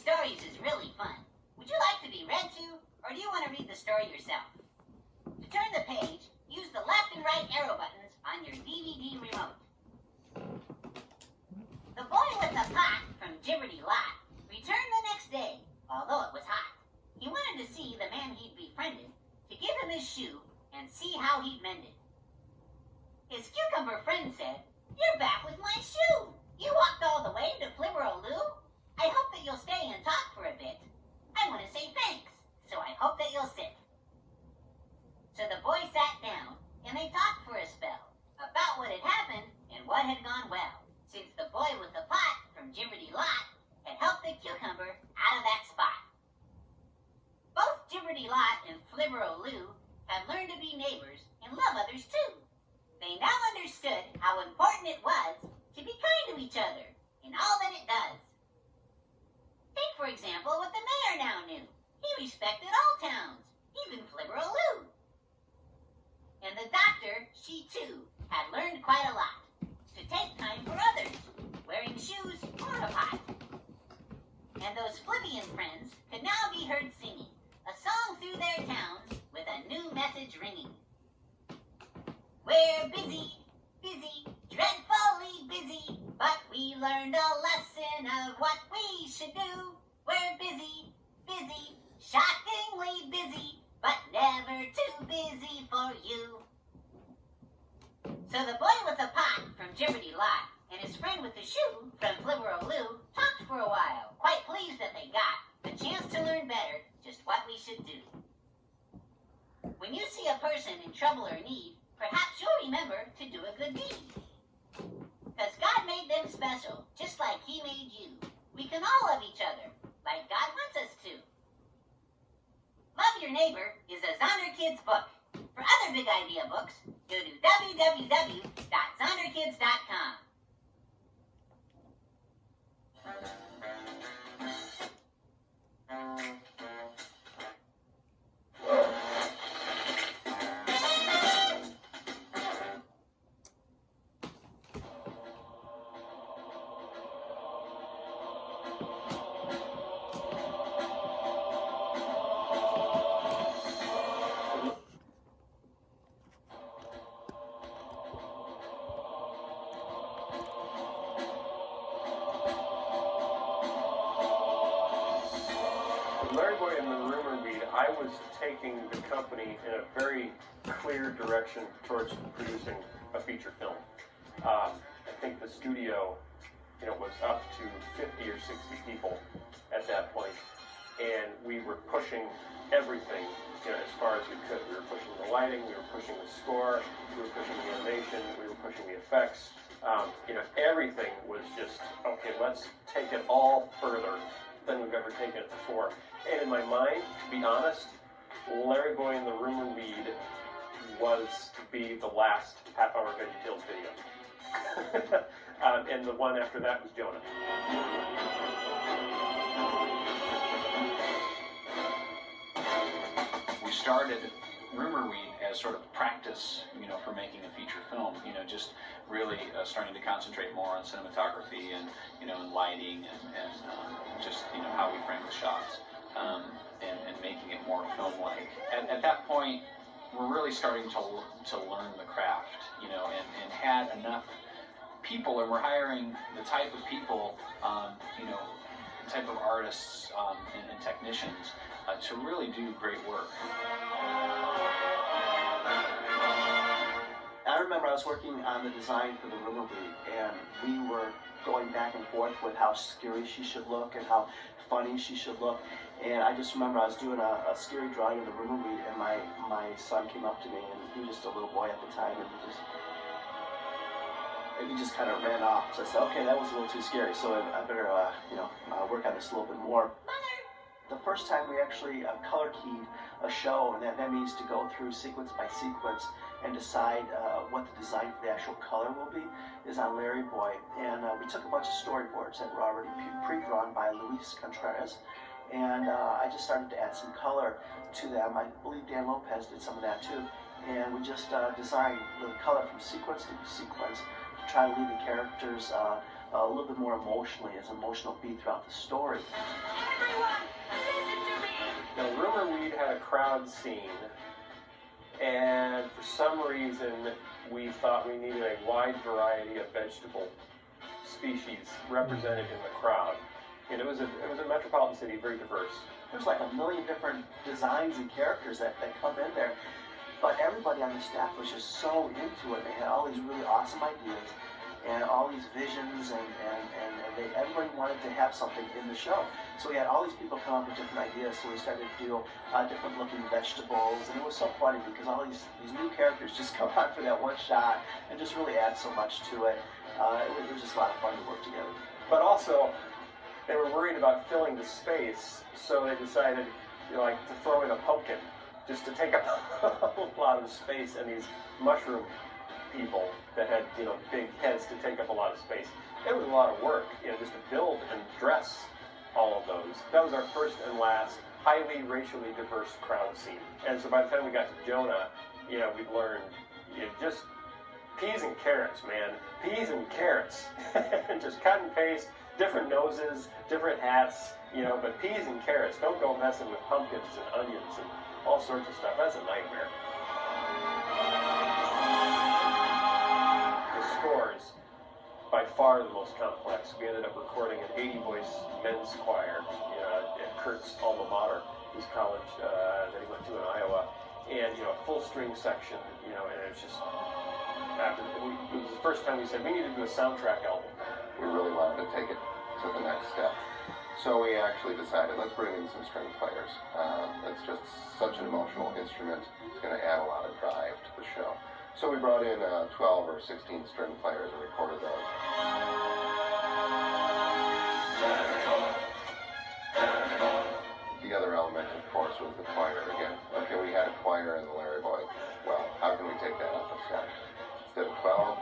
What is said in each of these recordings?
stories is really fun. Would you like to be read to, or do you want to read the story yourself? To turn the page, use the left and right arrow buttons on your DVD remote. The boy with the pot from Jibberty Lot returned the next day, although it was hot. He wanted to see the man he'd befriended, to give him his shoe and see how he'd mend it. His cucumber friend said, "You're back with my shoe. You walked all the way to Flibberoloo. I hope that you'll stay and talk for a bit. I want to say thanks, so I hope that you'll sit." So the boy sat down, and they talked for a spell about what had happened and what had gone well, since the boy with the pot from Jibberty Lot had helped the cucumber out of that spot. Both Jibberty Lot and Flibberoloo had learned to be neighbors and love others too. They now understood how important it was to be kind to each other in all that it does. Take, for example, what the mayor now knew. He respected all towns, even Flibberoloo. And the doctor, she too, had learned quite a lot. To take time for others, wearing shoes or a pot. And those Flibbian friends could now be heard singing a song through their towns with a new message ringing. We're busy, busy, dreadfully busy, but we learned a lesson of what we should do. We're busy, busy, shockingly busy, but never too busy for you. So the boy with the pot from Jibberty Lot and his friend with the shoe from Flibberoloo talked for a while, quite pleased that they got a chance to learn better just what we should do. When you see a person in trouble or need, perhaps you'll remember to do a good deed. Because God made them special, just like He made you. We can all love each other, like God wants us to. Love Your Neighbor is a Zonder Kids book. For other big idea books, go to www.zonderkids.com. Larry Boy and the Rumor Weed, I was taking the company in a very clear direction towards producing a feature film. I think the studio, was up to 50 or 60 people at that point, and we were pushing everything, as far as we could. We were pushing the lighting, we were pushing the score, we were pushing the animation, we were pushing the effects. Everything was just, okay, let's take it all further than we've ever taken it before. And in my mind, to be honest, Larry Boy and the Rumor Weed was to be the last half-hour VeggieTales video. And the one after that was Jonah. We started Rumor Weed as sort of practice, for making a feature film, just really starting to concentrate more on cinematography and, and lighting and just, how we frame the shots, and making it more film-like. At that point, we're really starting to learn the craft, and had enough people, and we're hiring the type of people, the type of artists and technicians to really do great work. I remember I was working on the design for the Rumor Weed, and we were going back and forth with how scary she should look and how funny she should look. And I just remember I was doing a scary drawing of the Rumor Weed, and my son came up to me, and he was just a little boy at the time, and he just kind of ran off. So I said, okay, that was a little too scary, so I better work on this a little bit more. The first time we actually color keyed a show, and that means to go through sequence by sequence and decide what the design for the actual color will be, is on Larry Boy. And we took a bunch of storyboards that were already pre-drawn by Luis Contreras, and I just started to add some color to them. I believe Dan Lopez did some of that too. And we just designed the color from sequence to sequence to try to leave the characters a little bit more emotionally, as an emotional beat throughout the story. Everyone, listen to me. Now, Rumor Weed had a crowd scene, and for some reason, we thought we needed a wide variety of vegetable species represented in the crowd. And it was a metropolitan city, very diverse. There's like a million different designs and characters that come in there. But everybody on the staff was just so into it. They had all these really awesome ideas and all these visions, and everybody wanted to have something in the show. So we had all these people come up with different ideas, so we started to do different looking vegetables, and it was so funny because all these new characters just come on for that one shot and just really add so much to it. It was just a lot of fun to work together. But also, they were worried about filling the space, so they decided, to throw in a pumpkin, just to take up a lot of space, and these mushroom people that had, big heads to take up a lot of space. It was a lot of work, just to build and dress all of those. That was our first and last highly racially diverse crowd scene. And so by the time we got to Jonah, we'd learned, just peas and carrots, man. Peas and carrots. And just cut and paste, different noses, different hats, but peas and carrots. Don't go messing with pumpkins and onions and all sorts of stuff. That's a nightmare. The scores, by far the most complex. We ended up recording an 80-voice men's choir at Kurt's alma mater, his college that he went to in Iowa, and a full string section, and it's just it was the first time we said we need to do a soundtrack album. We really wanted to take it to the next step. So we actually decided, let's bring in some string players. It's just such an emotional instrument. It's going to add a lot of drive to the show. So we brought in 12 or 16 string players and recorded those. The other element, of course, was the choir again. Okay, we had a choir in the Larry Boy. Well, how can we take that up a step? Instead of 12,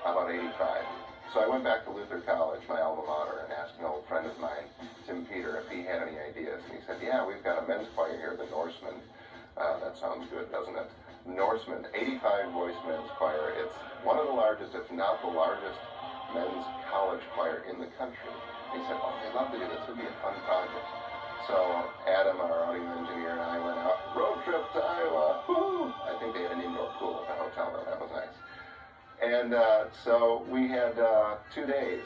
how about 85? So I went back to Luther College, my alma mater, and asked an old friend of mine, Tim Peter, if he had any ideas. And he said, yeah, we've got a men's choir here, the Norsemen. That sounds good, doesn't it? Norsemen, 85-voice men's choir. It's one of the largest, if not the largest, men's college choir in the country. He said, oh, I'd love to do this. It would be a fun project. So Adam, our audio engineer, and I went out, road trip to Iowa. Woo! I think they had an indoor pool at the hotel, though. That was nice. And so we had 2 days,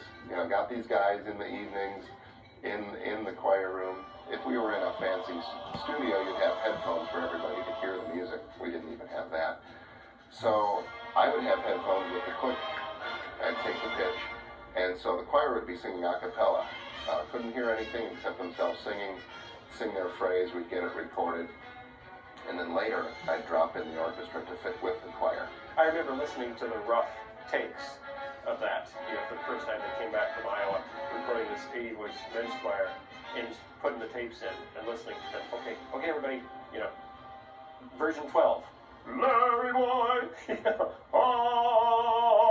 got these guys in the evenings in the choir room. If we were in a fancy studio, you'd have headphones for everybody to hear the music. We didn't even have that. So I would have headphones with the click. I'd take the pitch. And so the choir would be singing a cappella. Couldn't hear anything except themselves sing their phrase. We'd get it recorded. And then later, I'd drop in the orchestra to fit with the choir. I remember listening to the rough takes of that, for the first time they came back from Iowa, recording this 80-voice men's choir, and just putting the tapes in and listening to them. Okay, everybody, version 12. Larry Boy, oh,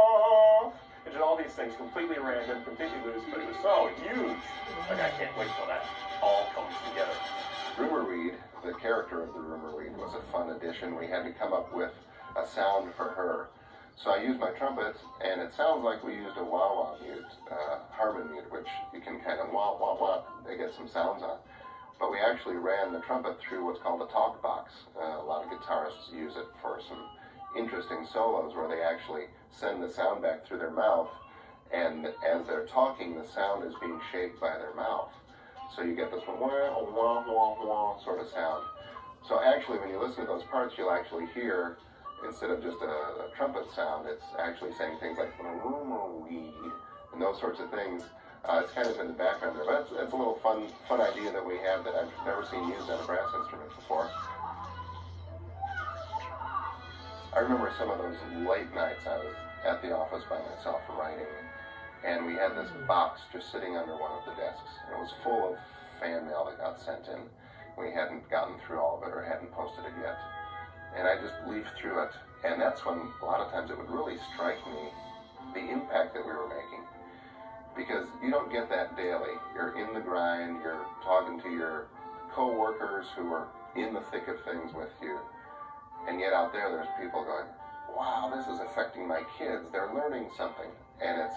and did all these things completely random, completely loose, but it was so huge. I can't wait till that all comes together. Rumor Weed, the character of the Rumor Weed, was a fun addition. We had to come up with a sound for her. So I used my trumpets, and it sounds like we used a wah-wah mute, Harmon mute, which you can kind of wah-wah-wah, they get some sounds on. But we actually ran the trumpet through what's called a talk box. A lot of guitarists use it for some interesting solos where they actually send the sound back through their mouth, and as they're talking, the sound is being shaped by their mouth. So you get this one wah, wah, wah, wah sort of sound. So actually, when you listen to those parts, you'll actually hear, instead of just a trumpet sound, it's actually saying things like rumor weed and those sorts of things. It's kind of in the background there, but it's a little fun idea that we have that I've never seen used on a brass instrument before. I remember some of those late nights I was at the office by myself writing, and we had this box just sitting under one of the desks, and it was full of fan mail that got sent in. We hadn't gotten through all of it or hadn't posted it yet. And I just leafed through it, and that's when a lot of times it would really strike me the impact that we were making. Because you don't get that daily. You're in the grind, you're talking to your co-workers who are in the thick of things with you, and yet out there's people going, wow, this is affecting my kids, they're learning something. And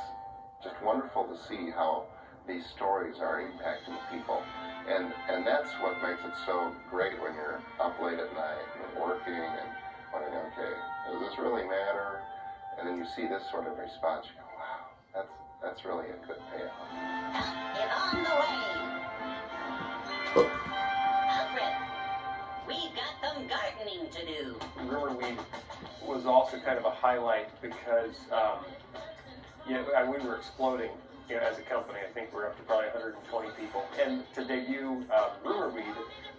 just wonderful to see how these stories are impacting people. And that's what makes it so great when you're up late at night and working and wondering, okay, does this really matter? And then you see this sort of response, you go, wow, that's really a good payoff. Is on the way. Alfred, we've got some gardening to do. Rumor Weed was also kind of a highlight because we were exploding as a company. I think we're up to probably 120 people. And to debut Rumor Weed,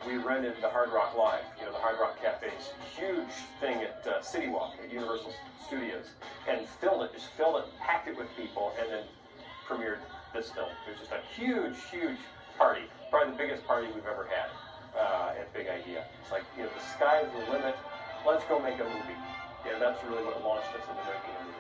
we rented the Hard Rock Live, the Hard Rock Cafe's huge thing at City Walk at Universal Studios, and filled it, packed it with people, and then premiered this film. It was just a huge, huge party. Probably the biggest party we've ever had at Big Idea. It's like, the sky's the limit. Let's go make a movie. That's really what launched us into making a movie.